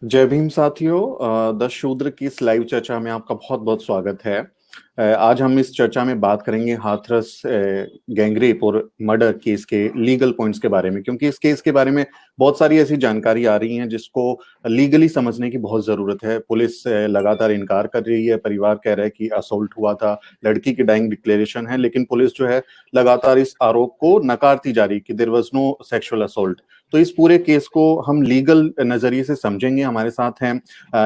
जय भीम साथियों। द शूद्र की इस लाइव चर्चा में आपका बहुत बहुत स्वागत है। आज हम इस चर्चा में बात करेंगे हाथरस गैंगरेप और मर्डर केस के लीगल पॉइंट्स के बारे में, क्योंकि इस केस के बारे में बहुत सारी ऐसी जानकारी आ रही हैं जिसको लीगली समझने की बहुत जरूरत है। पुलिस लगातार इनकार कर रही है, परिवार कह रहा है कि असॉल्ट हुआ था, लड़की की डाइंग डिक्लेरेशन है, लेकिन पुलिस जो है लगातार इस आरोप को नकारती जा रही कि there was no sexual assault. तो इस पूरे केस को हम लीगल नजरिए से समझेंगे। हमारे साथ हैं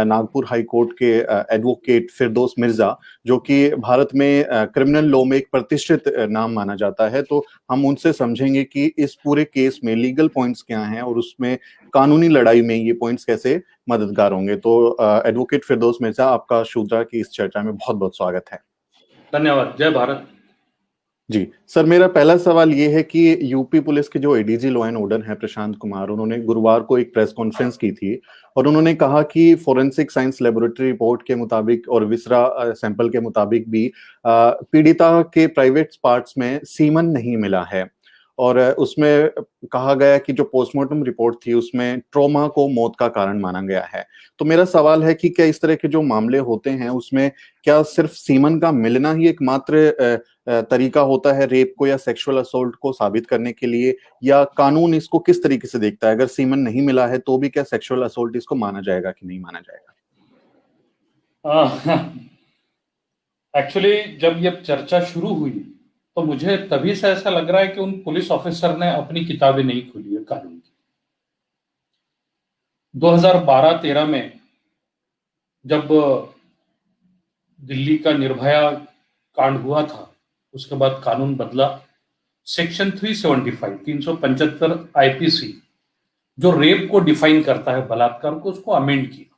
नागपुर हाई कोर्ट के एडवोकेट फिरदौस मिर्जा, जो कि भारत में क्रिमिनल लॉ में एक प्रतिष्ठित नाम माना जाता है। तो हम उनसे समझेंगे कि इस पूरे केस में लीगल पॉइंट्स क्या हैं और उसमें कानूनी लड़ाई में ये पॉइंट्स कैसे मददगार होंगे। तो एडवोकेट फिरदौस मिर्जा, आपका शूद्रा की इस चर्चा में बहुत बहुत स्वागत है। धन्यवाद। जय भारत। जी सर, मेरा पहला सवाल ये है कि यूपी पुलिस के जो एडीजी लॉ एंड ऑर्डर हैं प्रशांत कुमार, उन्होंने गुरुवार को एक प्रेस कॉन्फ्रेंस की थी और उन्होंने कहा कि फोरेंसिक साइंस लेबोरेटरी रिपोर्ट के मुताबिक और विसरा सैंपल के मुताबिक भी पीड़िता के प्राइवेट पार्ट्स में सीमन नहीं मिला है। और उसमें कहा गया कि जो पोस्टमार्टम रिपोर्ट थी उसमें ट्रॉमा को मौत का कारण माना गया है। तो मेरा सवाल है कि क्या इस तरह के जो मामले होते हैं उसमें क्या सिर्फ सीमन का मिलना ही एकमात्र तरीका होता है रेप को या सेक्सुअल असोल्ट को साबित करने के लिए, या कानून इसको किस तरीके से देखता है? अगर सीमन नहीं मिला है तो भी क्या सेक्सुअल असोल्ट इसको माना जाएगा कि नहीं माना जाएगा? एक्चुअली जब ये चर्चा शुरू हुई तो मुझे तभी से ऐसा लग रहा है कि उन पुलिस ऑफिसर ने अपनी किताबें नहीं खोली है कानून की। 2012-13 में जब दिल्ली का निर्भया कांड हुआ था, उसके बाद कानून बदला। सेक्शन 375 375 आईपीसी जो रेप को डिफाइन करता है, बलात्कार को, उसको अमेंड किया।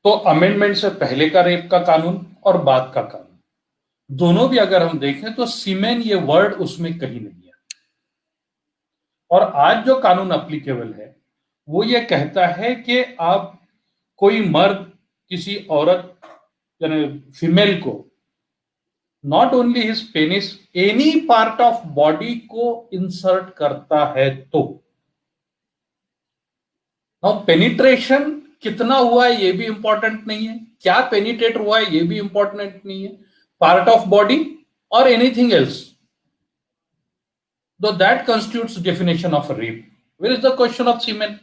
तो अमेंडमेंट से पहले का रेप का कानून और बाद का कानून दोनों भी अगर हम देखें तो सीमेन ये वर्ड उसमें कहीं नहीं है। और आज जो कानून अप्लीकेबल है वो ये कहता है कि आप कोई मर्द किसी औरत यानी फीमेल को not only his penis any part of body को इंसर्ट करता है तो पेनिट्रेशन कितना हुआ है ये भी इंपॉर्टेंट नहीं है, क्या पेनिट्रेट हुआ है ये भी इंपॉर्टेंट नहीं है, पार्ट ऑफ बॉडी और anything else, though that constitutes definition of rape. Where is the question of semen?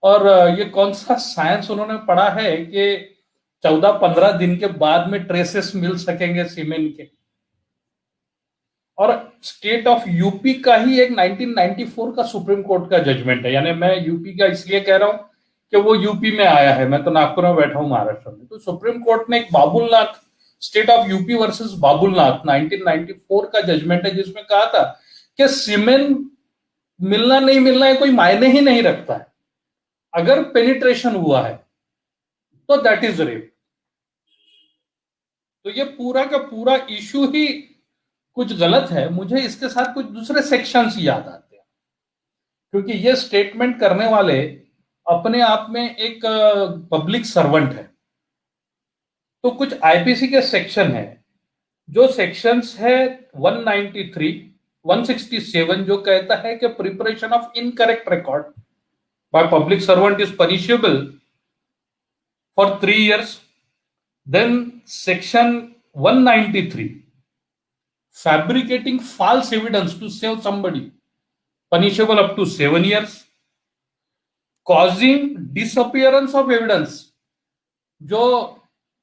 और ये कौन सा साइंस उन्होंने पढ़ा है कि 14-15 दिन के बाद में ट्रेसेस मिल सकेंगे सीमेन के। और स्टेट ऑफ यूपी का ही एक 1994 का सुप्रीम कोर्ट का जजमेंट है, यानी मैं यूपी का इसलिए कह रहा हूं कि वो यूपी में आया है, मैं तो नागपुर में बैठा हूं महाराष्ट्र में। तो सुप्रीम कोर्ट ने एक Babulnath, state of UP versus Babulnath 1994 का जजमेंट है, जिसमें कहा था कि सीमेन मिलना नहीं मिलना है कोई मायने ही नहीं रखता है, अगर पेनिट्रेशन हुआ है तो दैट इज रेप। तो ये पूरा का पूरा इशू ही कुछ गलत है। मुझे इसके साथ कुछ दूसरे सेक्शंस याद आते हैं, क्योंकि ये स्टेटमेंट करने वाले अपने आप में एक पब्लिक सर्वेंट है। तो कुछ आईपीसी के सेक्शन है, जो सेक्शंस है 193 167, जो कहता है कि preparation of incorrect record by public servant is punishable for 3 years. Then section 193, fabricating false evidence to save somebody, punishable up to 7 years. Causing disappearance of evidence, जो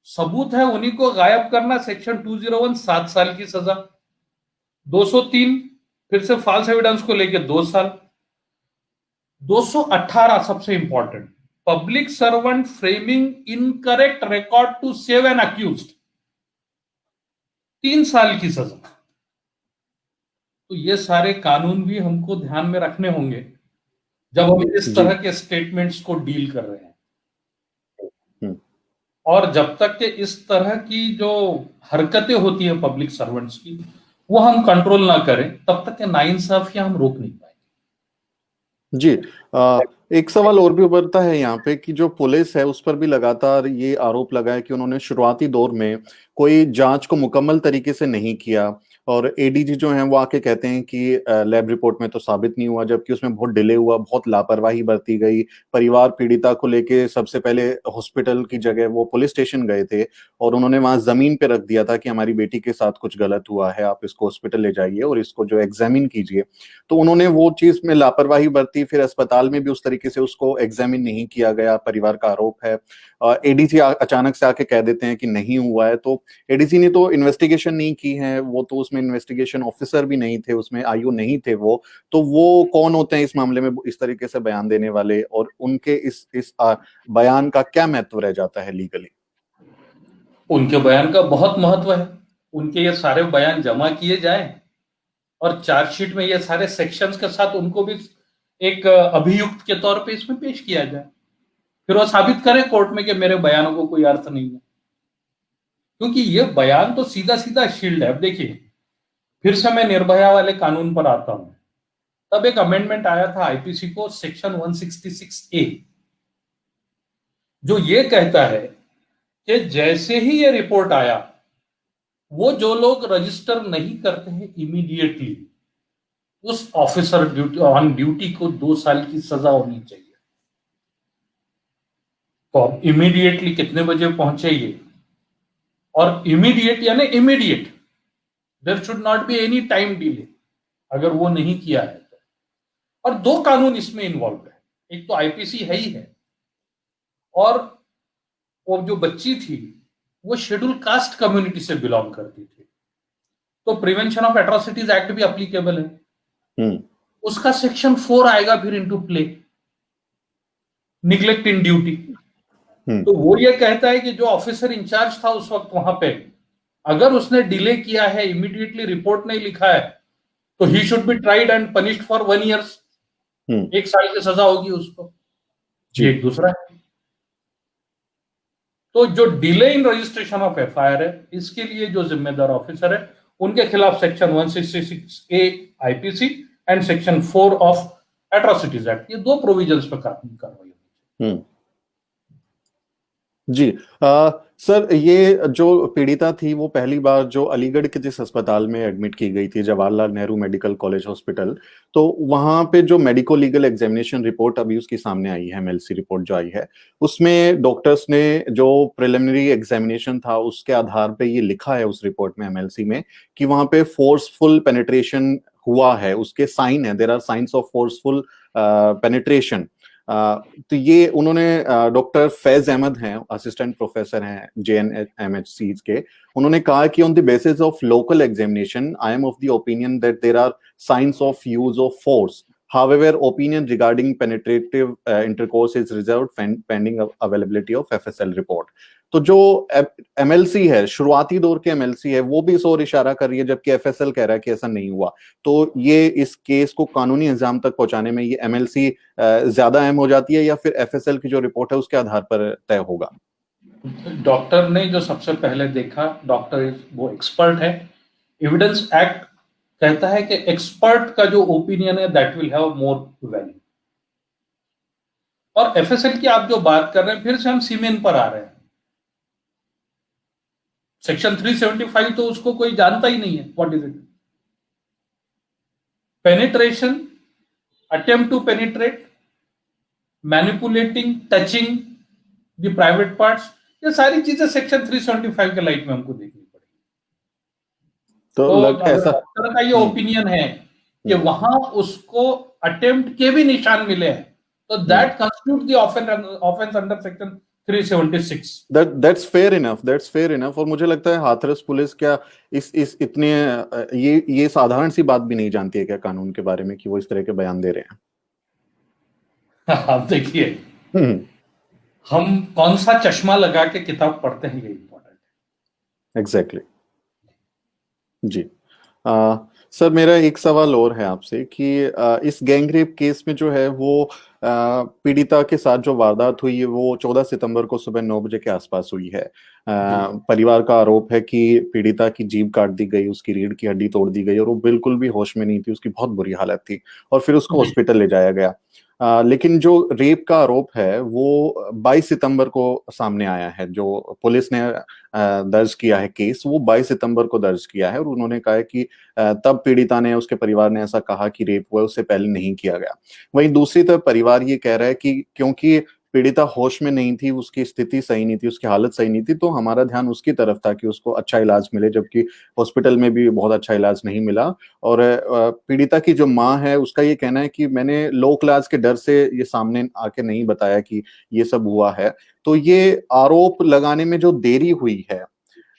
सबूत है उन्हीं को गायब करना, सेक्शन 201 7 साल की सजा। 203 फिर से फॉल्स एविडेंस को लेकर 2 साल। 218 सबसे important, public servant framing incorrect record to save an accused, 3 साल की सजा। तो ये सारे कानून भी हमको ध्यान में रखने होंगे जब हम इस तरह के स्टेटमेंट्स को डील कर रहे हैं। और जब तक कि इस तरह की जो हरकतें होती है पब्लिक सर्वेंट्स की वो हम कंट्रोल ना करें, तब तक के नाइंसाफियां हम रोक नहीं पाएंगे। जी, एक सवाल और भी उभरता है यहाँ पे कि जो पुलिस है उस पर भी लगातार ये आरोप लगा है कि उन्होंने शुरुआती दौर में कोई जांच को मुकम्मल तरीके से नहीं किया। और एडीजी जो हैं वो आके कहते हैं कि लैब रिपोर्ट में तो साबित नहीं हुआ, जबकि उसमें बहुत डिले हुआ, बहुत लापरवाही बरती गई। परिवार पीड़िता को लेके सबसे पहले हॉस्पिटल की जगह वो पुलिस स्टेशन गए थे और उन्होंने वहां जमीन पे रख दिया था कि हमारी बेटी के साथ कुछ गलत हुआ है, आप इसको हॉस्पिटल ले जाइए और इसको जो एग्जामिन कीजिए। तो उन्होंने वो चीज में लापरवाही बरती, फिर अस्पताल में भी उस तरीके से उसको एग्जामिन नहीं किया गया, परिवार का आरोप है। एडीजी अचानक से आके कह देते हैं कि नहीं हुआ है। तो एडीजी ने तो इन्वेस्टिगेशन नहीं की है, वो तो उसमें इन्वेस्टिगेशन ऑफिसर भी नहीं थे, उसमें आईओ नहीं थे वो। तो वो कौन होते हैं इस मामले में इस तरीके से बयान देने वाले, और उनके इस बयान का क्या महत्व रह जाता है लीगली? उनके बयान का बहुत महत्व है। उनके ये सारे बयान जमा किए जाएं और चार्जशीट में ये सारे सेक्शंस के साथ उनको भी एक अभियुक्त के तौर पे इसमें पेश किया जाए, फिर वो साबित करें कोर्ट में कि मेरे बयानों को कोई अर्थ नहीं है। क्योंकि ये बयान तो सीधा सीधा शील्ड है। अब देखिए, फिर से मैं निर्भया वाले कानून पर आता हूं। तब एक अमेंडमेंट आया था आईपीसी को, सेक्शन 166A, जो ये कहता है कि जैसे ही ये रिपोर्ट आया, वो जो लोग रजिस्टर नहीं करते हैं इमीडिएटली, उस ऑफिसर ऑन ड्यूटी को 2 साल की सजा होनी चाहिए। तो अब इमीडिएटली कितने बजे पहुंचे ये, और इमीडिएट यानी immediate, there should not be any time delay अगर वो नहीं किया है तो। और 2 कानून इसमें इन्वॉल्व है, एक तो आईपीसी है ही है, और वो जो बच्ची थी वो शेड्यूल कास्ट कम्युनिटी से बिलोंग करती थी, तो प्रिवेंशन ऑफ एट्रोसिटीज एक्ट भी अप्लीकेबल है। उसका सेक्शन 4 आएगा फिर into play, neglect in duty. तो वो ये कहता है कि जो ऑफिसर इंचार्ज था उस वक्त वहां पे, अगर उसने डिले किया है, इमीडिएटली रिपोर्ट नहीं लिखा है, तो he should be tried and punished for 1 year, 1 साल की सजा होगी उसको। ये एक दूसरा है। तो जो delay in registration of FIR है, इसके लिए जो जिम्मेदार ऑफिसर है, उनके खिलाफ section 166A IPC and section 4 of atrocities act, ये 2 प्रोविजंस पर कानूनी कार्रवाई होगी। जी सर, ये जो पीड़िता थी वो पहली बार जो अलीगढ़ के जिस अस्पताल में एडमिट की गई थी, Jawaharlal Nehru medical college hospital, तो वहां पे जो मेडिको लीगल एग्जामिनेशन रिपोर्ट अभी उसकी सामने आई है, एमएलसी रिपोर्ट जो आई है, उसमें डॉक्टर्स ने जो प्रिलिमिनरी एग्जामिनेशन था उसके आधार पे ये लिखा है उस रिपोर्ट में, एमएलसी में, कि वहां पे फोर्सफुल पेनिट्रेशन हुआ है, उसके साइन है, there are signs of forceful penetration. तो ये उन्होंने, डॉक्टर फैज अहमद हैं, असिस्टेंट प्रोफेसर हैं JNMHC के, उन्होंने कहा कि on the basis of local examination I am of the opinion that there are signs of use of force, however opinion regarding penetrative intercourse is reserved pending availability of FSL report। तो जो MLC है, शुरुआती दौर के MLC है, वो भी इस ओर इशारा कर रही है, जबकि एफएसएल कह रहा है कि ऐसा नहीं हुआ। तो ये इस केस को कानूनी इंजाम तक पहुंचाने में ये एमएलसी ज्यादा अहम हो जाती है, या फिर एफएसएल की जो रिपोर्ट है उसके आधार पर तय होगा? डॉक्टर ने जो सबसे पहले देखा, डॉक्टर वो एक्सपर्ट है, एविडेंस एक्ट कहता है कि एक्सपर्ट का जो ओपिनियन है that will have more value. और एफएसएल की आप जो बात कर रहे हैं, फिर से हम सीमेन पर आ रहे हैं। सेक्शन 375 तो उसको कोई जानता ही नहीं है, what is it. Penetration, attempt to penetrate, manipulating, touching the private parts, ये सारी चीजें सेक्शन 375 के लाइट में हमको देखनी पड़ेगी। तो ऐसा डॉक्टर का ये ओपिनियन है कि वहां उसको अटेम्प्ट के भी निशान मिले हैं, तो that constitute the offence under section 376। That's fair enough, that's fair enough। और मुझे लगता है हाथरस पुलिस क्या इस इतने ये साधारण सी बात भी नहीं जानती है क्या कानून के बारे में, कि वो इस तरह के बयान दे रहे हैं? आप देखिए, हम कौन सा चश्मा लगा के किताब पढ़ते हैं, ये इंपॉर्टेंट है। एग्जैक्टली। जी सर, मेरा एक सवाल और है आपसे कि इस गैंगरेप केस में जो है वो पीड़िता के साथ जो वारदात हुई है वो 14 सितंबर को सुबह 9 बजे के आसपास हुई है। परिवार का आरोप है कि पीड़िता की जीभ काट दी गई, उसकी रीढ़ की हड्डी तोड़ दी गई और वो बिल्कुल भी होश में नहीं थी, उसकी बहुत बुरी हालत थी, और फिर उसको हॉस्पिटल ले जाया गया। लेकिन जो रेप का आरोप है वो 22 सितंबर को सामने आया है। जो पुलिस ने दर्ज किया है केस, वो 22 सितंबर को दर्ज किया है और उन्होंने कहा है कि तब पीड़िता ने, उसके परिवार ने ऐसा कहा कि रेप हुआ, उससे पहले नहीं किया गया। वहीं दूसरी तरफ परिवार ये कह रहा है कि क्योंकि पीड़िता होश में नहीं थी, उसकी स्थिति सही नहीं थी, उसकी हालत सही नहीं थी, तो हमारा ध्यान उसकी तरफ था कि उसको अच्छा इलाज मिले, जबकि हॉस्पिटल में भी बहुत अच्छा इलाज नहीं मिला। और पीड़िता की जो माँ है, उसका ये कहना है कि मैंने लोक लाज के डर से ये सामने आके नहीं बताया कि ये सब हुआ है। तो ये आरोप लगाने में जो देरी हुई है,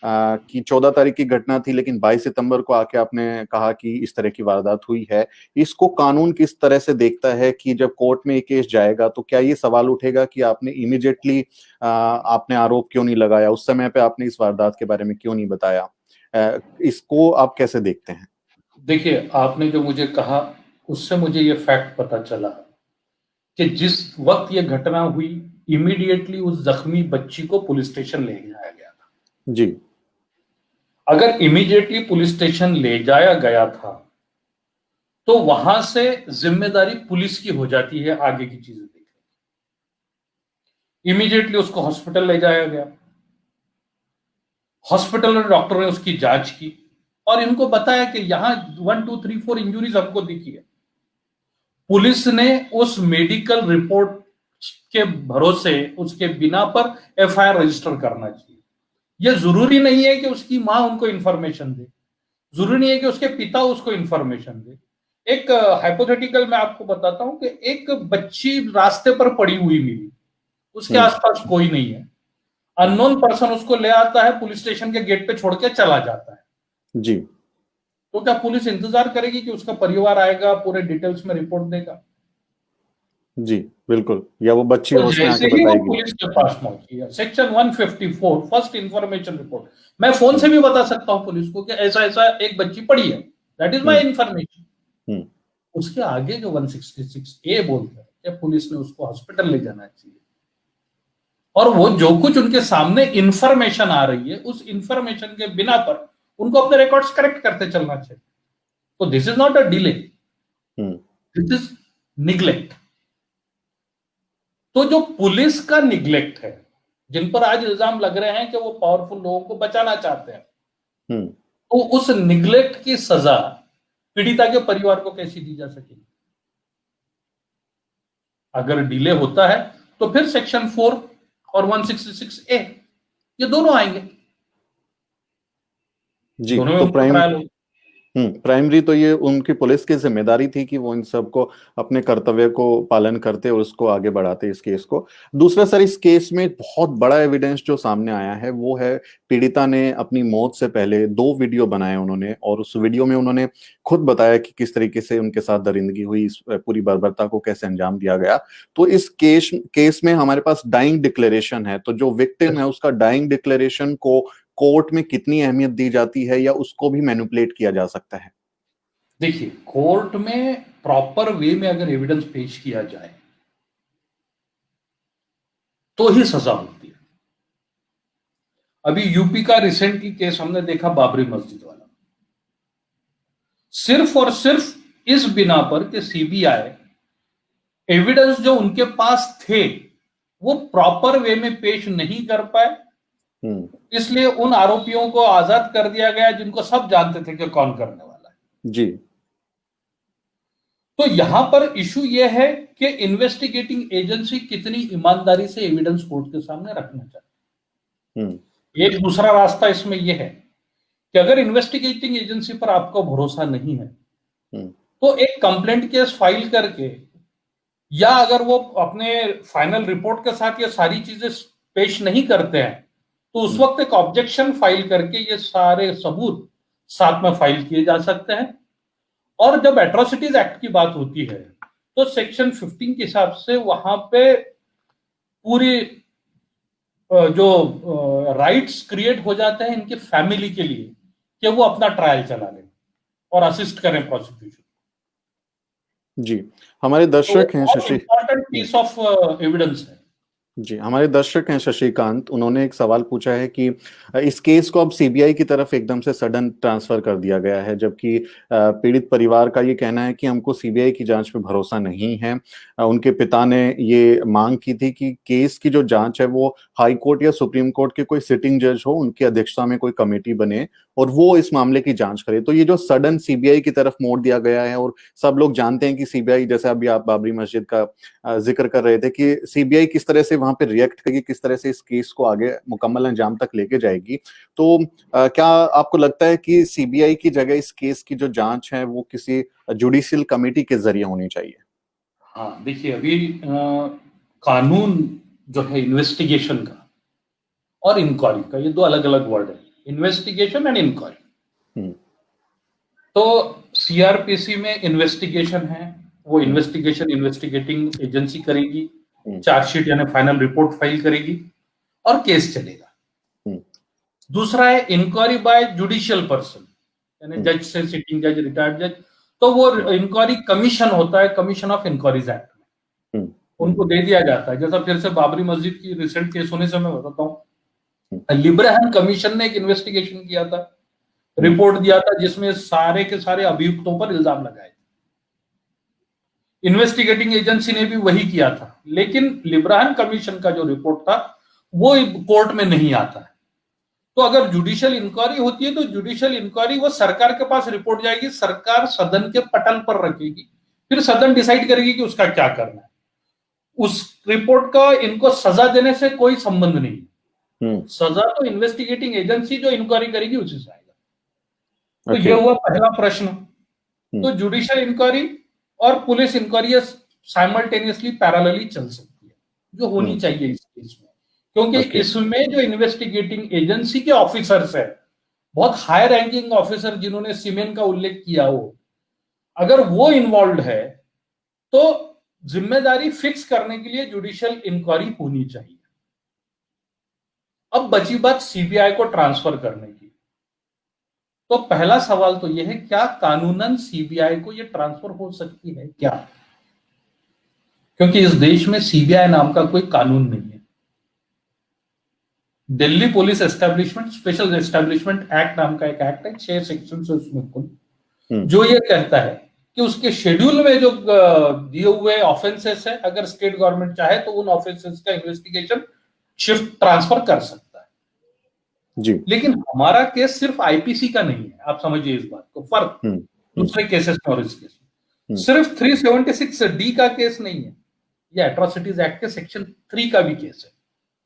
कि 14 तारीख की घटना थी लेकिन 22 सितंबर को आके आपने कहा कि इस तरह की वारदात हुई है, इसको कानून किस तरह से देखता है कि जब कोर्ट में ये केस जाएगा तो क्या ये सवाल उठेगा कि आपने इमीडिएटली आपने आरोप क्यों नहीं लगाया, उस समय पे आपने इस वारदात के बारे में क्यों नहीं बताया? इसको आप कैसे देखते हैं? देखिए, आपने जो मुझे कहा उससे मुझे ये फैक्ट पता चला कि जिस वक्त ये घटना हुई, इमीडिएटली उस जख्मी बच्ची को पुलिस स्टेशन ले जाया गया था। जी। अगर इमीडिएटली पुलिस स्टेशन ले जाया गया था तो वहां से जिम्मेदारी पुलिस की हो जाती है आगे की चीजें देखने की। इमीडिएटली उसको हॉस्पिटल ले जाया गया, हॉस्पिटल में डॉक्टर ने उसकी जांच की और इनको बताया कि यहां 1 2 3 4 इंजुरीज हमको दिखी है। पुलिस ने उस मेडिकल रिपोर्ट के भरोसे, उसके बिना पर एफआईआर रजिस्टर करना चाहिए। यह जरूरी नहीं है कि उसकी मां उनको इंफॉर्मेशन दे, जरूरी नहीं है कि उसके पिता उसको इंफॉर्मेशन दे। एक हाइपोथेटिकल मैं आपको बताता हूं कि एक बच्ची रास्ते पर पड़ी हुई मिली, उसके आसपास कोई नहीं है, अननोन पर्सन उसको ले आता है, पुलिस स्टेशन के गेट पे छोड़ के चला जाता है। जी। तो क्या पुलिस इंतजार करेगी कि उसका परिवार आएगा, पूरे डिटेल्स में रिपोर्ट देगा? जी, बिल्कुल। या वो बच्ची तो होश में जैसे आके ही वो बताएगी। पुलिस के पास पहुंची है, सेक्शन 154 फर्स्ट इंफॉर्मेशन रिपोर्ट, मैं फोन से भी बता सकता हूं पुलिस को कि ऐसा ऐसा एक बच्ची पड़ी है, दैट इज माय इंफॉर्मेशन। उसके आगे जो 166 ए बोलता है कि पुलिस ने उसको हॉस्पिटल ले जाना चाहिए, और वो जो कुछ उनके सामने इंफॉर्मेशन आ रही है, उस इंफॉर्मेशन के बिना पर उनको अपने रिकॉर्ड्स करेक्ट करते चलना चाहिए। तो this is not a delay, this is neglect. तो जो पुलिस का निग्लेक्ट है, जिन पर आज इल्जाम लग रहे हैं कि वो पावरफुल लोगों को बचाना चाहते हैं, तो उस निग्लेक्ट की सजा पीड़िता के परिवार को कैसी दी जा सकेगी? अगर डिले होता है तो फिर सेक्शन 4 और 166 ए, ये दोनों आएंगे, जी। दोनों में तो उनको ट्रायल होगा। प्राइमरी तो ये उनकी पुलिस की जिम्मेदारी थी कि वो इन सबको अपने कर्तव्य को पालन करते और उसको आगे बढ़ाते इस केस को। दूसरा सर, इस केस में बहुत बड़ा एविडेंस जो सामने आया है वो है पीड़िता ने अपनी मौत से पहले 2 वीडियो बनाए उन्होंने, और उस वीडियो में उन्होंने खुद बताया कि किस तरीके से उनके साथ दरिंदगी हुई, इस पूरी बर्बरता को कैसे अंजाम दिया गया। तो इस केस में हमारे पास डाइंग डिक्लेरेशन है, तो जो विक्टिम है उसका डाइंग डिक्लेरेशन को कोर्ट में कितनी अहमियत दी जाती है, या उसको भी मैनिपुलेट किया जा सकता है? देखिए, कोर्ट में प्रॉपर वे में अगर एविडेंस पेश किया जाए तो ही सजा होती है। अभी यूपी का रिसेंटली केस हमने देखा, बाबरी मस्जिद वाला, सिर्फ और सिर्फ इस बिना पर कि सीबीआई एविडेंस जो उनके पास थे वो प्रॉपर वे में पेश नहीं कर पाए, इसलिए उन आरोपियों को आजाद कर दिया गया जिनको सब जानते थे कि कौन करने वाला है। जी। तो यहां पर इशू यह है कि इन्वेस्टिगेटिंग एजेंसी कितनी ईमानदारी से एविडेंस कोर्ट के सामने रखना चाहती है। एक दूसरा रास्ता इसमें यह है कि अगर इन्वेस्टिगेटिंग एजेंसी पर आपको भरोसा नहीं है तो एक कंप्लेंट केस फाइल करके, या अगर वो अपने फाइनल रिपोर्ट के साथ ये सारी चीजें पेश नहीं करते हैं तो उस वक्त एक ऑब्जेक्शन फाइल करके ये सारे सबूत साथ में फाइल किए जा सकते हैं। और जब एट्रोसिटीज एक्ट की बात होती है तो सेक्शन 15 के हिसाब से वहां पे पूरी जो राइट्स क्रिएट हो जाते हैं इनकी फैमिली के लिए कि वो अपना ट्रायल चला लें और असिस्ट करें प्रोसिक्यूशन। जी। हमारे तो दर्शक हैं बहुत शशि। इंपॉर्टेंट पीस ऑफ एविडेंस है। जी, हमारे दर्शक हैं शशिकांत, उन्होंने एक सवाल पूछा है कि इस केस को अब सीबीआई की तरफ एकदम से सडन ट्रांसफर कर दिया गया है, जबकि पीड़ित परिवार का ये कहना है कि हमको सीबीआई की जांच पे भरोसा नहीं है। उनके पिता ने ये मांग की थी कि केस की जो जांच है वो हाई कोर्ट या सुप्रीम कोर्ट के कोई सिटिंग जज हो, उनकी अध्यक्षता में कोई कमेटी बने और वो इस मामले की जांच करे। तो ये जो सडन सीबीआई की तरफ मोड़ दिया गया है, और सब लोग जानते हैं कि सीबीआई, जैसे अभी आप बाबरी मस्जिद का जिक्र कर रहे थे, कि सीबीआई किस तरह से वहां पे रिएक्ट करेगी, किस तरह से इस केस को आगे मुकम्मल अंजाम तक लेके जाएगी। तो क्या आपको लगता है कि सीबीआई की जगह इस केस की जो जांच है वो किसी जुडिशियल कमेटी के जरिए होनी चाहिए? हाँ, देखिए अभी कानून जो है इन्वेस्टिगेशन का और इंक्वायरी का, ये दो अलग अलग वर्ड है, इन्वेस्टिगेशन एंड इंक्वायरी। हम्म, तो सीआरपीसी में इन्वेस्टिगेशन है, वो इन्वेस्टिगेशन इन्वेस्टिगेटिंग एजेंसी करेगी, चार्जशीट यानी फाइनल रिपोर्ट फाइल करेगी और केस चलेगा। हम्म, दूसरा है इंक्वायरी बाय जुडिशियल पर्सन, यानी जज से, सिटिंग जज, रिटायर्ड जज। तो वो इंक्वायरी कमीशन होता है, कमीशन ऑफ इंक्वायरीज एक्ट में उनको दे दिया जाता है। जैसा फिर से बाबरी मस्जिद की रिसेंट केस होने से मैं बताता हूँ, लिब्राहन कमीशन ने एक इन्वेस्टिगेशन किया था, रिपोर्ट दिया था, जिसमें सारे के सारे अभियुक्तों पर इल्जाम लगाए थे। इन्वेस्टिगेटिंग एजेंसी ने भी वही किया था, लेकिन लिब्राहन कमीशन का जो रिपोर्ट था वो कोर्ट में नहीं आता है। तो अगर जुडिशियल इंक्वायरी होती है तो जुडिशियल इंक्वायरी वो सरकार के पास रिपोर्ट जाएगी, सरकार सदन के पटल पर रखेगी, फिर सदन डिसाइड करेगी कि उसका क्या करना है। उस रिपोर्ट का इनको सजा देने से कोई संबंध नहीं। सजा तो इन्वेस्टिगेटिंग एजेंसी जो इंक्वायरी करेगी उसी से आएगा। तो ये हुआ पहला प्रश्न। तो जुडिशियल इंक्वायरी और पुलिस इंक्वायरी साइमल्टेनियसली पैरेलली चल सकती है, जो होनी चाहिए इस केस में, क्योंकि इसमें जो इन्वेस्टिगेटिंग एजेंसी के ऑफिसर्स है, बहुत हाई रैंकिंग ऑफिसर जिन्होंने सीमेन का उल्लेख किया हो, अगर वो इन्वॉल्व है तो जिम्मेदारी फिक्स करने के लिए जुडिशियल इंक्वायरी होनी चाहिए। अब बची बात सीबीआई को ट्रांसफर करने की। तो पहला सवाल तो यह है, क्या कानूनन सीबीआई को यह ट्रांसफर हो सकती है क्या? क्योंकि इस देश में सीबीआई नाम का कोई कानून नहीं है। Delhi police establishment, special establishment act नाम का एक एक्ट है, 6 सेक्शन से उसमें कुल, जो ये कहता है कि उसके शेड्यूल में जो दिए हुए ऑफेंसेस है, अगर स्टेट गवर्नमेंट चाहे तो उन ऑफेंसेस का इन्वेस्टिगेशन शिफ्ट ट्रांसफर कर सकता है जी। लेकिन हमारा केस सिर्फ आईपीसी का नहीं है, आप समझिए इस बात को, फर्क दूसरे केसेस में और इस केस में। सिर्फ 376 डी का केस नहीं है, ये एट्रोसिटीज एक्ट के सेक्शन 3 का भी केस है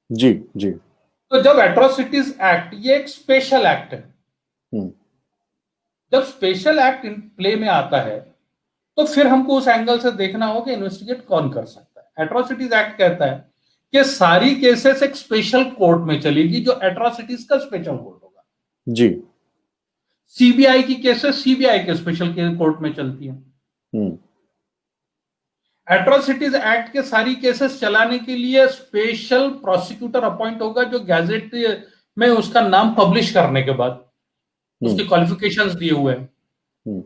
जी जी। तो जब एट्रोसिटीज एक्ट, ये एक स्पेशल एक्ट है, जब स्पेशल एक्ट इन प्ले में आता है तो फिर हमको उस एंगल से देखना होगा इन्वेस्टिगेट कौन कर सकता है। एट्रोसिटीज एक्ट कहता है कि सारी केसेस एक स्पेशल कोर्ट में चलेगी, जो एट्रोसिटीज का स्पेशल कोर्ट होगा जी। सीबीआई की केसेस सीबीआई के स्पेशल कोर्ट में चलती हैं। एट्रोसिटीज एक्ट के सारी केसेस चलाने के लिए स्पेशल प्रोसिक्यूटर अपॉइंट होगा, जो गैजेट में उसका नाम पब्लिश करने के बाद उसके क्वालिफिकेशंस दिए हुए हैं।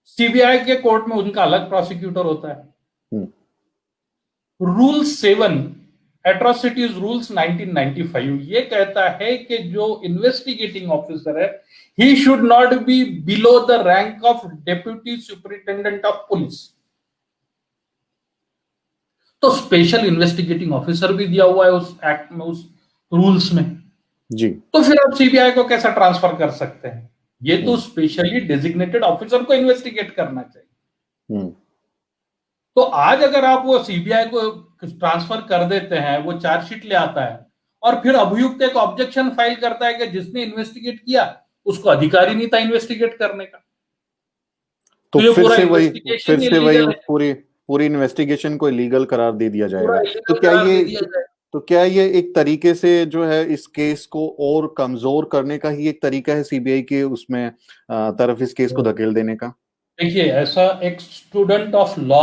सीबीआई के कोर्ट में उनका अलग प्रोसिक्यूटर होता है। रूल 7 एट्रोसिटीज रूल्स 1995 ये कहता है कि जो इन्वेस्टिगेटिंग ऑफिसर है, he should not be below the rank of deputy superintendent of police. तो स्पेशल इन्वेस्टिगेटिंग ऑफिसर भी दिया हुआ है उस एक्ट में, उस रूल्स में जी। तो फिर आप सीबीआई को कैसा ट्रांसफर कर सकते हैं? ये तो स्पेशली डेजिग्नेटेड ऑफिसर को इन्वेस्टिगेट करना चाहिए। तो आज अगर आप वो सीबीआई को ट्रांसफर कर देते हैं, वो चार्जशीट ले आता है और फिर अभियुक्त एक ऑब्जेक्शन फाइल करता है कि जिसने इन्वेस्टिगेट किया उसको अधिकार ही नहीं था इन्वेस्टिगेट करने का, तो फिर से वही पूरी इन्वेस्टिगेशन को इलीगल करार दे दिया जाएगा। तो क्या ये एक तरीके से जो है इस केस को और कमजोर करने का ही एक तरीका है सीबीआई के उसमें तरफ इस केस को धकेल देने का? देखिए, ऐसा एक स्टूडेंट ऑफ लॉ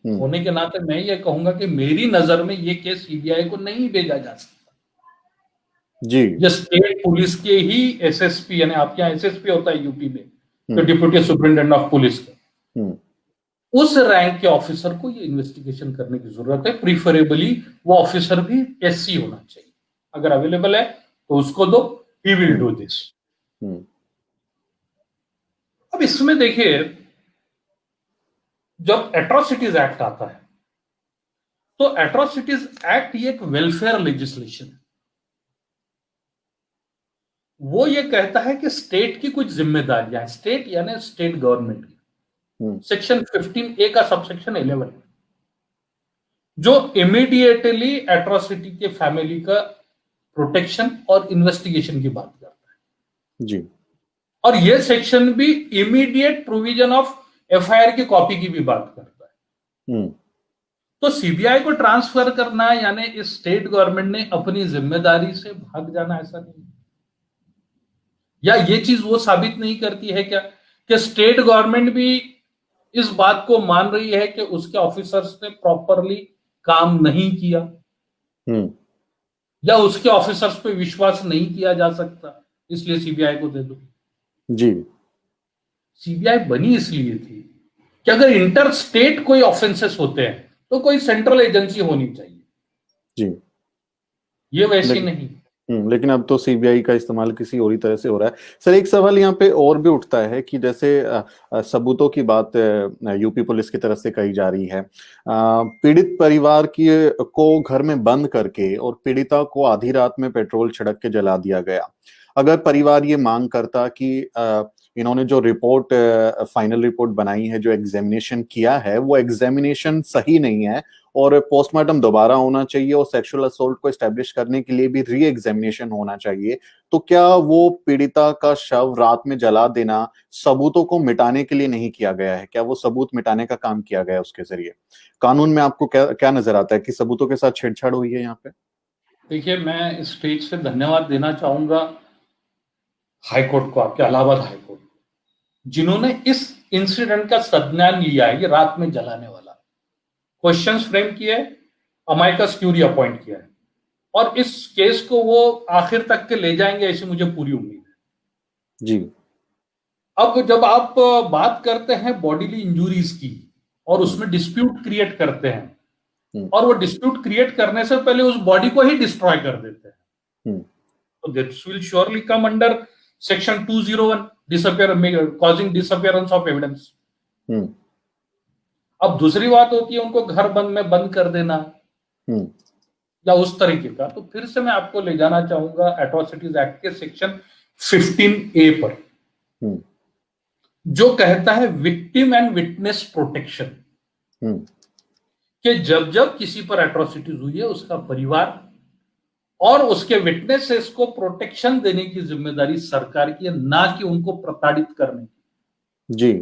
होने के नाते मैं ये कहूंगा कि मेरी नजर में ये केस सीबीआई को नहीं भेजा जा सकता जी। ये स्टेट पुलिस के ही एसएसपी, यानी आपके यहाँ एसएसपी होता है यूपी में, तो डिप्यूटी सुपरिटेंडेंट ऑफ पुलिस का, उस रैंक के ऑफिसर को ये इन्वेस्टिगेशन करने की जरूरत है। प्रीफरेबली वो ऑफिसर भी एससी होना चाहिए, अगर अवेलेबल है तो उसको दो, ही विल डू दिस। अब इसमें देखिए, जब एट्रोसिटीज एक्ट आता है तो एट्रोसिटीज एक्ट ये एक वेलफेयर लेजिस्लेशन है। वो ये कहता है कि स्टेट की कुछ जिम्मेदारियां, स्टेट यानी स्टेट गवर्नमेंट की, सेक्शन 15A का सबसेक्शन 11 जो इमीडिएटली एट्रोसिटी के फैमिली का प्रोटेक्शन और इन्वेस्टिगेशन की बात करता है जी। और ये सेक्शन भी इमीडिएट प्रोविजन ऑफ एफआईआर की कॉपी की भी बात करता है। तो सीबीआई को ट्रांसफर करना यानी इस स्टेट गवर्नमेंट ने अपनी जिम्मेदारी से भाग जाना, ऐसा नहीं। या ये चीज वो साबित नहीं करती है क्या कि स्टेट गवर्नमेंट भी इस बात को मान रही है कि उसके ऑफिसर्स ने प्रॉपरली काम नहीं किया, या उसके ऑफिसर्स पे विश्वास नहीं किया जा सकता, इसलिए सीबीआई को दे दो। जी, सीबीआई बनी इसलिए थी कि अगर इंटर स्टेट कोई ऑफेंसेस होते हैं तो कोई सेंट्रल एजेंसी होनी चाहिए। जी, ये वैसी नहीं। लेकिन अब तो सीबीआई का इस्तेमाल किसी और ही तरह से हो रहा है। सर, एक सवाल यहाँ पे और भी उठता है कि जैसे सबूतों की बात यूपी पुलिस की तरफ से कही जा रही है, पीड़ित परिवार की को घर में बंद करके और पीड़िता को आधी रात में पेट्रोल छिड़क के जला दिया गया। अगर परिवार ये मांग करता कि इन्होंने जो रिपोर्ट फाइनल रिपोर्ट बनाई है, जो एग्जामिनेशन किया है, वो एग्जामिनेशन सही नहीं है और पोस्टमार्टम दोबारा होना चाहिए और सेक्सुअल असोल्ट को एस्टेब्लिश करने के लिए भी री एग्जामिनेशन होना चाहिए, तो क्या वो पीड़िता का शव रात में जला देना सबूतों को मिटाने के लिए नहीं किया गया है? क्या वो सबूत मिटाने का काम किया गया उसके जरिए? कानून में आपको क्या नजर आता है कि सबूतों के साथ छेड़छाड़ हुई है यहाँ पे? देखिए, मैं इस स्टेज से धन्यवाद देना चाहूंगा हाईकोर्ट को, आपके इलाहाबाद हाईकोर्ट, जिन्होंने इस इंसिडेंट का संज्ञान लिया है, ये रात में जलाने वाला क्वेश्चंस फ्रेम किए, अमाइकस क्यूरी अपॉइंट किया है और इस केस को वो आखिर तक के ले जाएंगे ऐसी मुझे पूरी उम्मीद है। जी, अब जब आप बात करते हैं बॉडीली इंजुरीज की और उसमें डिस्प्यूट क्रिएट करते हैं और वो डिस्प्यूट क्रिएट करने से पहले उस बॉडी को ही डिस्ट्रॉय कर देते हैं, तो this will surely come under section 201 causing disappearance of evidence। अब दूसरी बात होती है उनको घर बंद कर देना या उस तरीके का, तो फिर से मैं आपको ले जाना चाहूंगा एट्रोसिटीज एक्ट के सेक्शन 15A पर, जो कहता है विक्टिम एंड विटनेस प्रोटेक्शन, कि जब जब किसी पर एट्रोसिटीज हुई है उसका परिवार और उसके विटनेसेस को प्रोटेक्शन देने की जिम्मेदारी सरकार की है, ना कि उनको प्रताड़ित करने की। जी,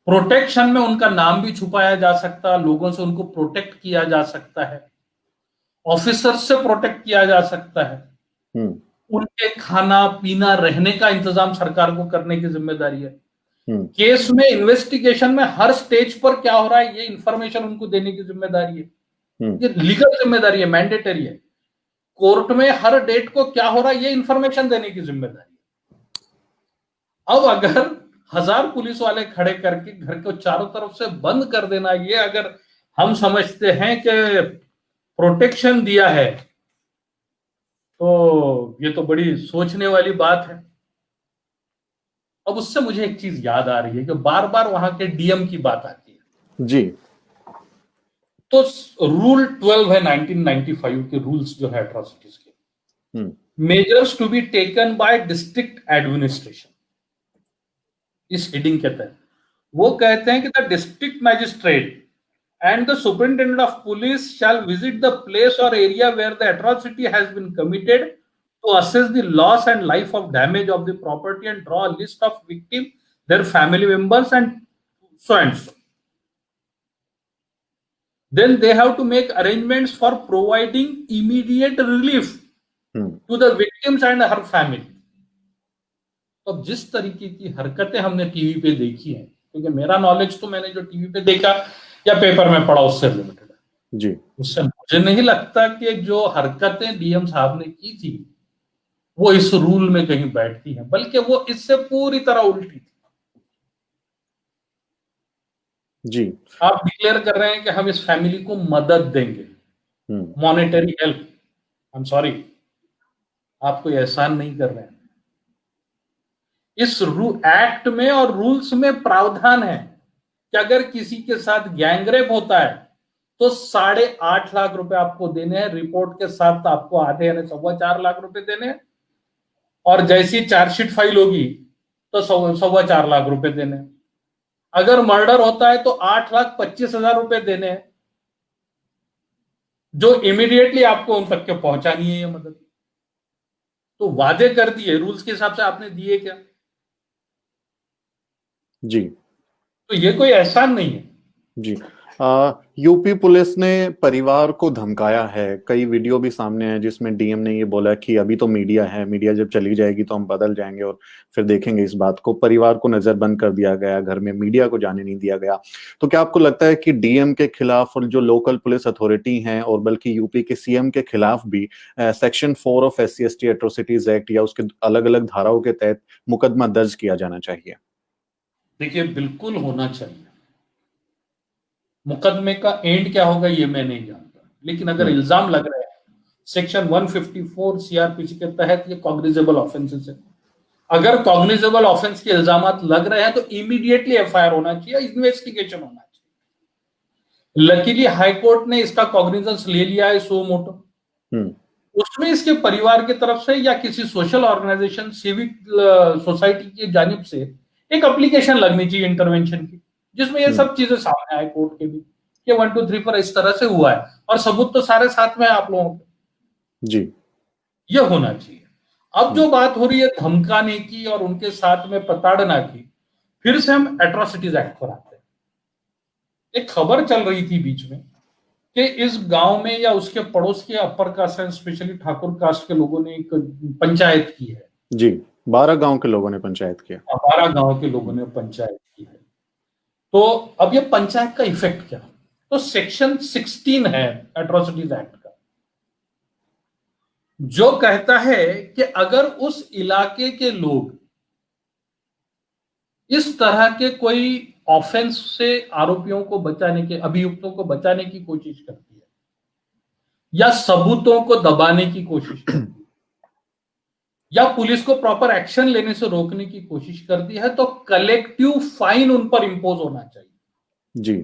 प्रोटेक्शन में उनका नाम भी छुपाया जा सकता है, लोगों से उनको प्रोटेक्ट किया जा सकता है, ऑफिसर्स से प्रोटेक्ट किया जा सकता है, उनके खाना पीना रहने का इंतजाम सरकार को करने की जिम्मेदारी है। केस में इन्वेस्टिगेशन में हर स्टेज पर क्या हो रहा है ये इंफॉर्मेशन उनको देने की जिम्मेदारी है, ये लीगल जिम्मेदारी है, मैंडेटरी है। कोर्ट में हर डेट को क्या हो रहा है ये इंफॉर्मेशन देने की जिम्मेदारी है। अब अगर 1000 पुलिस वाले खड़े करके घर को चारों तरफ से बंद कर देना, ये अगर हम समझते हैं कि प्रोटेक्शन दिया है, तो ये तो बड़ी सोचने वाली बात है। अब उससे मुझे एक चीज याद आ रही है कि बार बार वहां के डीएम की बात आती है। जी, तो रूल 12 है 1995 के रूल्स जो है एट्रोसिटीज के, measures to be taken by district administration, इस हेडिंग के तहत वो कहते हैं कि the district magistrate and the superintendent of police shall visit the place or area where the atrocity has been committed to assess the loss and life of damage of the property and draw a list of victims, their family members and so. Then they have to make arrangements for providing immediate relief to the victims and her family। तो जिस तरीके की हरकतें हमने TV पे देखी हैं, क्योंकि मेरा नॉलेज तो मैंने जो टीवी पे देखा या पेपर में पढ़ा उससे लिमिटेड है जी, उससे मुझे नहीं लगता कि जो हरकतें डीएम साहब ने की थी वो इस रूल में कहीं बैठती हैं, बल्कि वो इससे पूरी तरह उल्टी थी। जी। आप डिक्लेयर कर रहे हैं कि हम इस फैमिली को मदद देंगे, monetary help. I am sorry, आप कोई एहसान नहीं कर रहे हैं। इस एक्ट में और रूल्स में प्रावधान है कि अगर किसी के साथ गैंगरेप होता है तो 8.5 लाख रुपए आपको देने हैं, रिपोर्ट के साथ आपको आधे यानी 4.25 लाख रुपए देने हैं, और जैसी चार्जशीट फाइल होगी तो 4.25 लाख रुपए देने हैं। अगर मर्डर होता है तो 8,25,000 रुपए देने हैं, जो इमीडिएटली आपको उन तक के पहुंचानी है ये मदद। तो वादे कर दिए, रूल्स के हिसाब से आपने दिए क्या? जी। तो ये कोई एहसान नहीं है। जी। यूपी पुलिस ने परिवार को धमकाया है, कई वीडियो भी सामने है जिसमें डीएम ने ये बोला कि अभी तो मीडिया है, मीडिया जब चली जाएगी तो हम बदल जाएंगे और फिर देखेंगे इस बात को। परिवार को नजरबंद कर दिया गया, घर में मीडिया को जाने नहीं दिया गया। तो क्या आपको लगता है कि डीएम के खिलाफ और जो लोकल पुलिस अथॉरिटी हैं और बल्कि यूपी के सीएम के खिलाफ भी section 4 of SC/ST atrocities act या उसके अलग अलग धाराओं के तहत मुकदमा दर्ज किया जाना चाहिए? देखिए, बिल्कुल होना चाहिए। मुकदमे का एंड क्या होगा ये मैं नहीं जानता, लेकिन अगर हम्म। इल्जाम लग रहे हैं, सेक्शन 154 सीआरपीसी के तहत ये कॉग्निजेबल ऑफेंसेस है। अगर कॉग्निजेबल ऑफेंस के इल्जाम लग रहे हैं तो इमीडिएटली एफआईआर होना चाहिए, इन्वेस्टिगेशन होना चाहिए। लकीली हाईकोर्ट ने इसका कॉग्निजेंस ले लिया है सो मोटो। उसमें इसके परिवार की तरफ से या किसी सोशल ऑर्गेनाइजेशन, सिविक सोसाइटी की जानिब से एक एप्लीकेशन लगनी चाहिए इंटरवेंशन की, जिसमें ये सब चीजें सामने आए कोर्ट के भी कि 1 2 3 4 इस तरह से हुआ है, और सबूत तो सारे साथ में है आप लोगों के। जी। ये होना चाहिए। अब जो बात हो रही है धमकाने की और उनके साथ में प्रताड़ना की, फिर से हम एट्रोसिटीज एक्ट पर आते हैं। एक खबर चल रही थी बीच में कि इस गांव में या उसके पड़ोस के upper caste and specially Thakur caste के लोगों ने एक पंचायत की है। जी। 12 गांव के लोगों ने पंचायत किया। 12 गांव के लोगों ने पंचायत की है। तो अब ये पंचायत का इफेक्ट क्या? तो सेक्शन 16 है एट्रोसिटीज एक्ट का, जो कहता है कि अगर उस इलाके के लोग इस तरह के कोई ऑफेंस से आरोपियों को बचाने के, अभियुक्तों को बचाने की कोशिश करती है या सबूतों को दबाने की कोशिश करती है या पुलिस को प्रॉपर एक्शन लेने से रोकने की कोशिश करती है, तो कलेक्टिव फाइन उन पर इंपोज होना चाहिए, जी।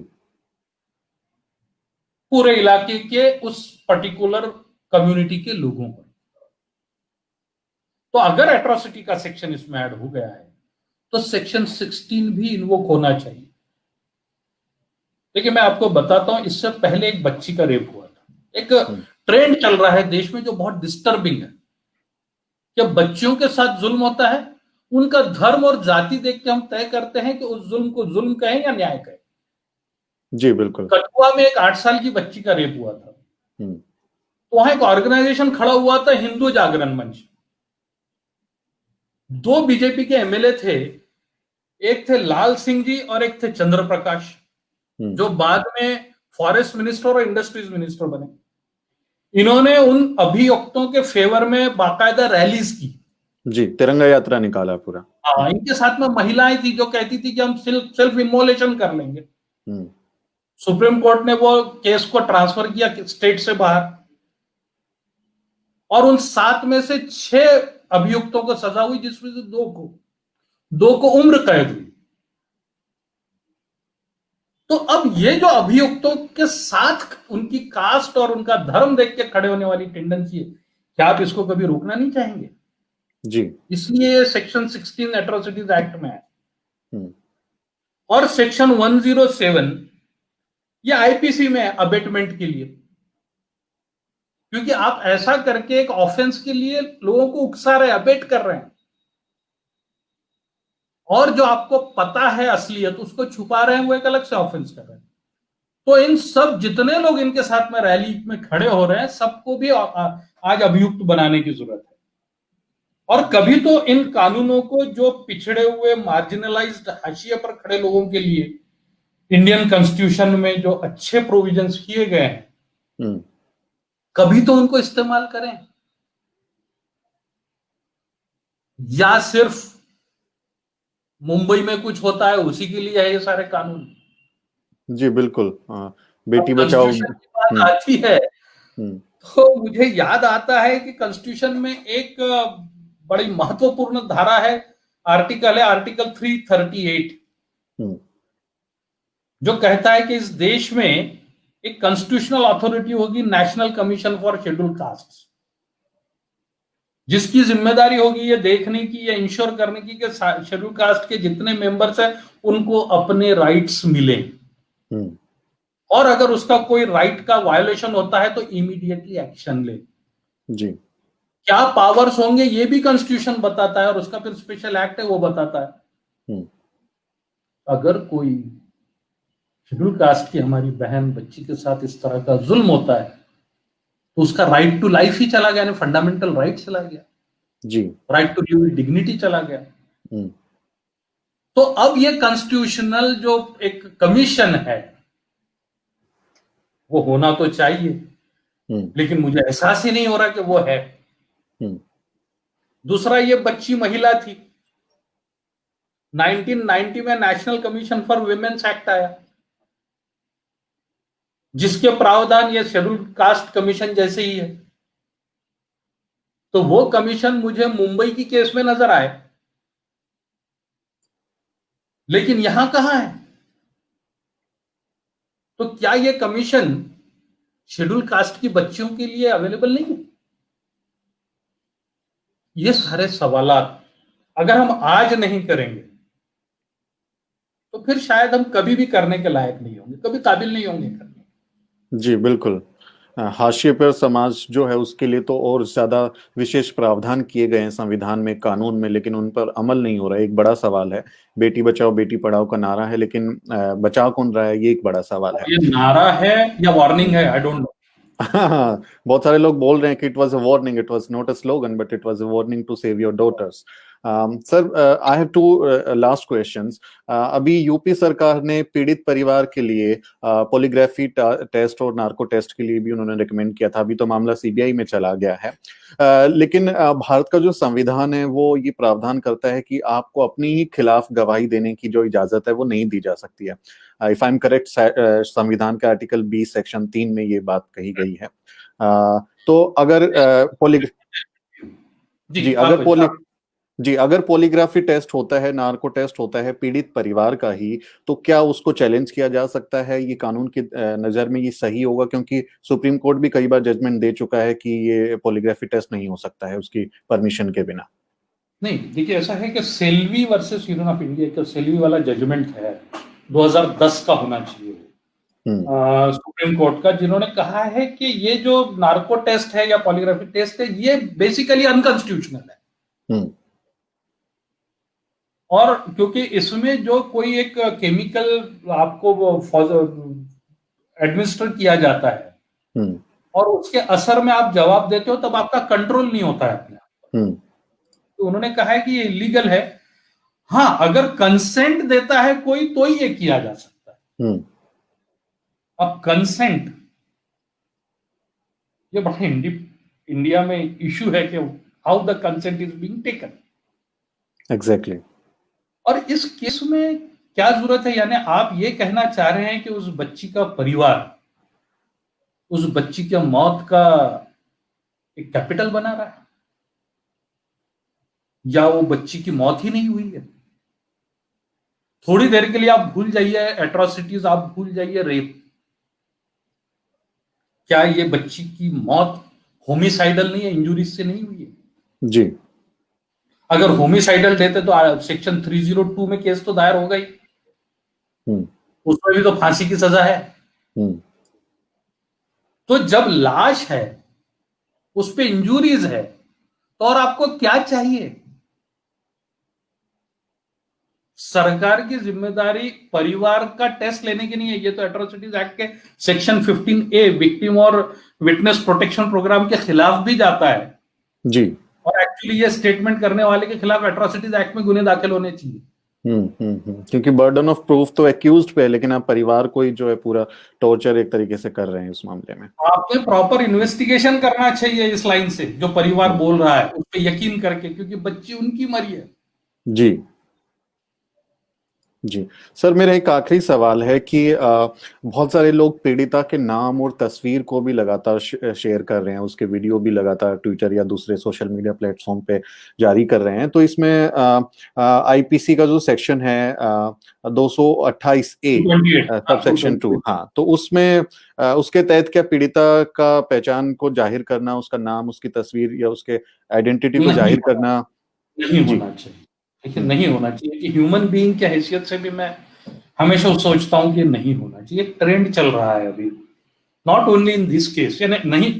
पूरे इलाके के उस पर्टिकुलर कम्युनिटी के लोगों पर। तो अगर एट्रोसिटी का सेक्शन इसमें ऐड हो गया है तो सेक्शन 16 भी इन्वोक होना चाहिए। देखिए, मैं आपको बताता हूं, इससे पहले एक बच्ची का रेप हुआ था। एक ट्रेंड चल रहा है देश में जो बहुत डिस्टर्बिंग है कि बच्चियों के साथ जुल्म होता है, उनका धर्म और जाति देख के हम तय करते हैं कि उस जुल्म को जुल्म कहें या न्याय कहें। जी बिल्कुल। कठुआ में एक 8 साल की बच्ची का रेप हुआ था। तो वहां एक ऑर्गेनाइजेशन खड़ा हुआ था, हिंदू जागरण मंच। 2 बीजेपी के एमएलए थे, एक थे लाल सिंह जी और एक थे चंद्र प्रकाश, जो बाद में फॉरेस्ट मिनिस्टर और इंडस्ट्रीज मिनिस्टर बने। इन्होंने उन अभियुक्तों के फेवर में बाकायदा रैलीज की। जी, तिरंगा यात्रा निकाला पूरा। हाँ, इनके साथ में महिलाएं थी जो कहती थी कि हम सेल्फ इमोलेशन कर लेंगे। सुप्रीम कोर्ट ने वो केस को ट्रांसफर किया स्टेट से बाहर, और उन 7 में से 6 अभियुक्तों को सजा हुई, जिसमें से 2 को उम्र कैद हुई। तो अब ये जो अभियुक्तों के साथ उनकी कास्ट और उनका धर्म देख के खड़े होने वाली टेंडेंसी है, क्या आप इसको कभी रोकना नहीं चाहेंगे? जी। इसलिए सेक्शन 16 एट्रोसिटीज एक्ट में है। और सेक्शन 107 ये आईपीसी में है अबेटमेंट के लिए, क्योंकि आप ऐसा करके एक ऑफेंस के लिए लोगों को उकसा रहे हैं, अबेट कर रहे हैं, और जो आपको पता है असलियत उसको छुपा रहे हैं, वो एक अलग से ऑफेंस कर रहे हैं। तो इन सब जितने लोग इनके साथ में रैली में खड़े हो रहे हैं, सबको भी आज अभियुक्त बनाने की जरूरत है। और कभी तो इन कानूनों को जो पिछड़े हुए मार्जिनलाइज्ड हाशिए पर खड़े लोगों के लिए इंडियन कॉन्स्टिट्यूशन में जो अच्छे प्रोविजंस किए गए हैं, कभी तो उनको इस्तेमाल करें, या सिर्फ मुंबई में कुछ होता है उसी के लिए है ये सारे कानून? जी बिल्कुल। अब बेटी बचाओ। कॉन्स्टिट्यूशन की बात हम्म। आती है हम्म। तो मुझे याद आता है कि कॉन्स्टिट्यूशन में एक बड़ी महत्वपूर्ण धारा है, आर्टिकल है आर्टिकल 338, हम्म। जो कहता है कि इस देश में एक कॉन्स्टिट्यूशनल अथॉरिटी होगी, national commission for schedule caste, जिसकी जिम्मेदारी होगी ये देखने की, ये इंश्योर करने की कि शेड्यूल कास्ट के जितने मेंबर्स हैं उनको अपने राइट्स मिले, हम्म। और अगर उसका कोई राइट का वायोलेशन होता है तो इमीडिएटली एक्शन ले। जी। क्या पावर्स होंगे ये भी कॉन्स्टिट्यूशन बताता है, और उसका फिर स्पेशल एक्ट है वो बताता है। हम्म। अगर कोई शेड्यूल कास्ट की हमारी बहन बच्ची के साथ इस तरह का जुल्म होता है तो उसका राइट टू लाइफ ही चला गया, फंडामेंटल राइट चला गया, जी। Right to live with dignity चला गया। हम्म। तो अब ये कॉन्स्टिट्यूशनल जो एक कमीशन है वो होना तो चाहिए, हम्म। लेकिन मुझे एहसास ही नहीं हो रहा कि वो है। हम्म। दूसरा, ये बच्ची महिला थी, 1990 में national commission for women's act आया, जिसके प्रावधान ये शेड्यूल कास्ट कमीशन जैसे ही है। तो वो कमीशन मुझे मुंबई की केस में नजर आए, लेकिन यहां कहां है? तो क्या ये कमीशन शेड्यूल कास्ट की बच्चियों के लिए अवेलेबल नहीं है? ये सारे सवालात अगर हम आज नहीं करेंगे तो फिर शायद हम कभी भी करने के लायक नहीं होंगे, कभी काबिल नहीं होंगे करने। जी बिल्कुल। हाशिए पर समाज जो है उसके लिए तो और ज्यादा विशेष प्रावधान किए गए हैं संविधान में, कानून में, लेकिन उन पर अमल नहीं हो रहा है। एक बड़ा सवाल है। बेटी बचाओ बेटी पढ़ाओ का नारा है, लेकिन बचा कौन रहा है, ये एक बड़ा सवाल है। ये नारा है या वार्निंग है, आई डोंट नो। हाँ, बहुत सारे लोग बोल रहे हैं कि it was a warning, it was not a slogan, but it was a warning to save your daughters. Sir, I have two last questions. अभी यूपी सरकार ने पीड़ित परिवार के लिए पॉलीग्राफी टेस्ट और नार्को टेस्ट के लिए भी उन्होंने रिकमेंड किया था। अभी तो मामला सीबीआई में चला गया है। लेकिन भारत का जो संविधान है वो ये प्रावधान करता है कि आपको अपनी ही खिलाफ गवाही देने की जो इजाजत है वो नहीं दी जा सकती है। इफ आई एम करेक्ट, संविधान के आर्टिकल 20 सेक्शन 3 में ये बात कही गई है। तो अगर जी जी आप अगर पोली जी अगर पॉलीग्राफी टेस्ट होता है, नार्को टेस्ट होता है पीड़ित परिवार का ही, तो क्या उसको चैलेंज किया जा सकता है? ये कानून की नजर में ये सही होगा? क्योंकि सुप्रीम कोर्ट भी कई बार जजमेंट दे चुका है कि ये पॉलीग्राफी टेस्ट नहीं हो सकता है उसकी परमिशन के बिना। नहीं, देखिए ऐसा है कि Selvi versus union of India का सेल्वी वाला जजमेंट है 2010 का होना चाहिए, सुप्रीम कोर्ट का, जिन्होंने कहा है कि ये जो नार्को टेस्ट है या पॉलीग्राफी टेस्ट है ये बेसिकली अनकॉन्स्टिट्यूशनल है। हम्म। और क्योंकि इसमें जो कोई एक केमिकल आपको एडमिनिस्टर किया जाता है हम्म। और उसके असर में आप जवाब देते हो तब आपका कंट्रोल नहीं होता है अपने आप। हम्म। तो उन्होंने कहा है कि ये इलीगल है। हाँ, अगर कंसेंट देता है कोई तो ही ये किया जा सकता है। हम्म। अब कंसेंट ये बड़ा इंडिया में इशू है कि how the consent is being taken. Exactly. और इस केस में क्या जरूरत है, यानी आप ये कहना चाह रहे हैं कि उस बच्ची का परिवार उस बच्ची के मौत का एक कैपिटल बना रहा है, या वो बच्ची की मौत ही नहीं हुई है? थोड़ी देर के लिए आप भूल जाइए एट्रोसिटीज, आप भूल जाइए रेप। क्या ये बच्ची की मौत होमिसाइडल नहीं है, इंजुरीज से नहीं हुई है? जी। अगर होमिसाइडल देते तो सेक्शन 302 में केस तो दायर होगा ही, हम्म। उसमें भी तो फांसी की सजा है। हम्म। तो जब लाश है, उस पे इंजुरीज है, तो और आपको क्या चाहिए? सरकार की जिम्मेदारी परिवार का टेस्ट लेने की नहीं है। ये तो एट्रोसिटीज एक्ट के सेक्शन 15A विक्टिम और विटनेस प्रोटेक्शन प्रोग्राम के खिलाफ भी जाता है। जी। और एक्चुअली ये स्टेटमेंट करने वाले के खिलाफ एट्रोसिटीज एक्ट में गुने दाखिल होने चाहिए। क्योंकि बर्डन ऑफ प्रूफ तो एक्यूज्ड पे है, लेकिन आप परिवार को ही जो है पूरा टॉर्चर एक तरीके से कर रहे हैं उस मामले में। आपने प्रॉपर इन्वेस्टिगेशन करना चाहिए इस लाइन से, जो परिवार बोल रहा है उस पर यकीन करके, क्योंकि बच्ची उनकी मरी है। जी। जी सर, मेरा एक आखिरी सवाल है कि बहुत सारे लोग पीड़िता के नाम और तस्वीर को भी लगातार शेयर कर रहे हैं, उसके वीडियो भी लगातार ट्विटर या दूसरे सोशल मीडिया प्लेटफॉर्म पे जारी कर रहे हैं। तो इसमें आईपीसी का जो सेक्शन है 228A 228, हाँ, सब सेक्शन 2, 228। हाँ, तो उसमें उसके तहत क्या पीड़िता का पहचान को जाहिर करना, उसका नाम, उसकी तस्वीर या उसके आइडेंटिटी को नहीं जाहिर करना? नहीं जी। होना चाहिए। देखिए, नहीं होना चाहिए कि ह्यूमन बीइंग की हैसियत से भी मैं हमेशा सोचता हूँ कि नहीं होना चाहिए। एक ट्रेंड चल रहा है अभी, not only in this case, यानी नहीं,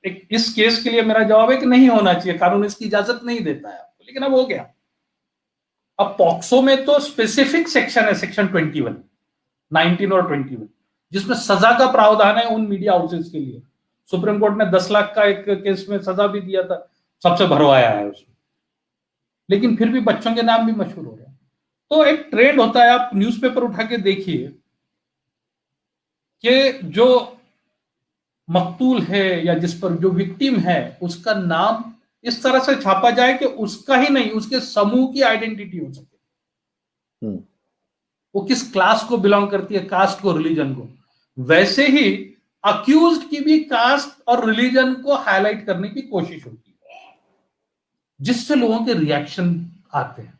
एक इस केस के लिए मेरा जवाब है कि नहीं होना चाहिए, कानून इसकी इजाजत नहीं देता है आपको, लेकिन अब हो गया। अब पॉक्सो में तो स्पेसिफिक सेक्शन है, सेक्शन 21, 19 और 21, जिसमें सजा का प्रावधान है उन मीडिया हाउसेस के लिए। सुप्रीम कोर्ट ने 10 लाख का एक केस में सजा भी दिया था, सबसे भरवाया है उसमें, लेकिन फिर भी बच्चों के नाम भी मशहूर हो रहे हैं। तो एक ट्रेंड होता है, आप न्यूज़पेपर उठा के देखिए कि जो मकतूल है या जिस पर जो विक्टिम है उसका नाम इस तरह से छापा जाए कि उसका ही नहीं, उसके समूह की आइडेंटिटी हो सके, वो किस क्लास को बिलोंग करती है, कास्ट को, रिलीजन को। वैसे ही अक्यूज्ड की भी कास्ट और रिलीजन को हाईलाइट करने की कोशिश होती है, जिससे लोगों के रिएक्शन आते हैं।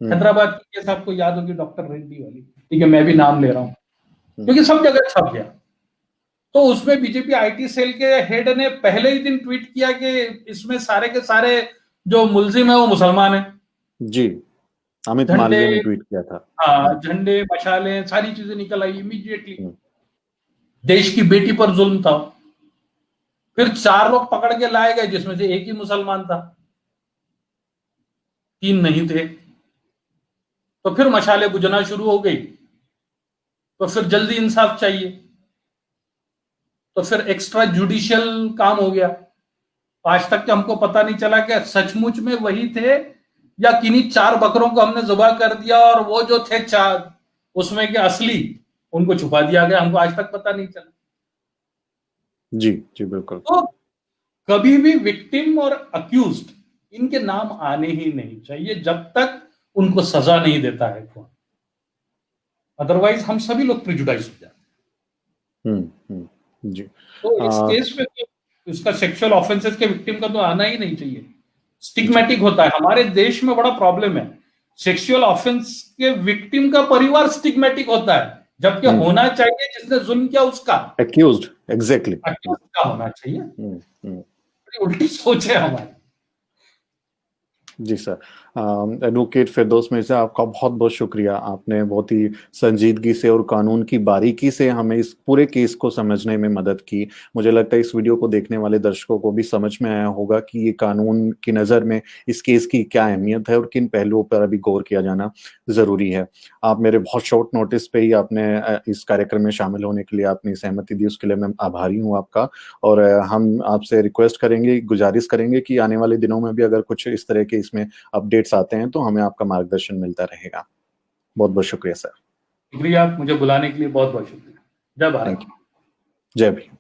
हैदराबाद की केस आपको याद होगी, डॉक्टर रेड्डी वाली, ठीक है, मैं भी नाम ले रहा हूं क्योंकि सब जगह छप गया। तो उसमें बीजेपी आईटी सेल के हेड ने पहले ही दिन ट्वीट किया कि इसमें सारे के सारे जो मुलजिम है वो मुसलमान है। जी, अमित झंडे, मालवीय ने ट्वीट किया था। हाँ, झंडे, मशालें, सारी चीजें निकल आई इमीडिएटली। हम्म, देश की बेटी पर जुल्म था। फिर 4 लोग पकड़ के लाए गए जिसमें से एक ही मुसलमान था, 3 नहीं थे। तो फिर मशालें बुझना शुरू हो गई। तो फिर जल्दी इंसाफ चाहिए, तो फिर एक्स्ट्रा जुडिशियल काम हो गया। आज तक के हमको पता नहीं चला कि सचमुच में वही थे या किन्हीं 4 बकरों को हमने जुबा कर दिया और वो जो थे 4 उसमें के असली उनको छुपा दिया गया, हमको आज तक पता नहीं चला। जी जी बिल्कुल। तो कभी भी विक्टिम और अक्यूज्ड इनके नाम आने ही नहीं चाहिए जब तक उनको सजा नहीं देता है कौन, अदरवाइज हम सभी लोग प्रिजुडाइज हो जाते हम्म, जी। हैं। तो इस केस में तो इसका सेक्सुअल ऑफेंसेस के विक्टिम का तो आना ही नहीं चाहिए, स्टिग्मेटिक होता है। हमारे देश में बड़ा प्रॉब्लम है, सेक्सुअल ऑफेंस के विक्टिम का परिवार स्टिग्मेटिक होता है, जबकि होना चाहिए जिसने जुल्म किया उसका, एक्यूज्ड, एग्जैक्टली। अक्यूज्ड का होना चाहिए। हम्म। उल्टी सोच है हमारी। जी सर, एडवोकेट फिरदौस मिर्जा, आपका बहुत बहुत शुक्रिया। आपने बहुत ही संजीदगी से और कानून की बारीकी से हमें इस पूरे केस को समझने में मदद की। मुझे लगता है इस वीडियो को देखने वाले दर्शकों को भी समझ में आया होगा कि ये कानून की नज़र में इस केस की क्या अहमियत है और किन पहलुओं पर अभी गौर किया जाना ज़रूरी है। आप मेरे बहुत शॉर्ट नोटिस पे ही आपने इस कार्यक्रम में शामिल होने के लिए आपने सहमति दी, उसके लिए मैं आभारी हूँ आपका। और हम आपसे रिक्वेस्ट करेंगे, गुजारिश करेंगे कि आने वाले दिनों में भी अगर कुछ इस तरह के इसमें अपडेट्स आते हैं तो हमें आपका मार्गदर्शन मिलता रहेगा। बहुत बहुत शुक्रिया सर। शुक्रिया, मुझे बुलाने के लिए बहुत बहुत शुक्रिया। जय भारत। Thank you. जय भीम।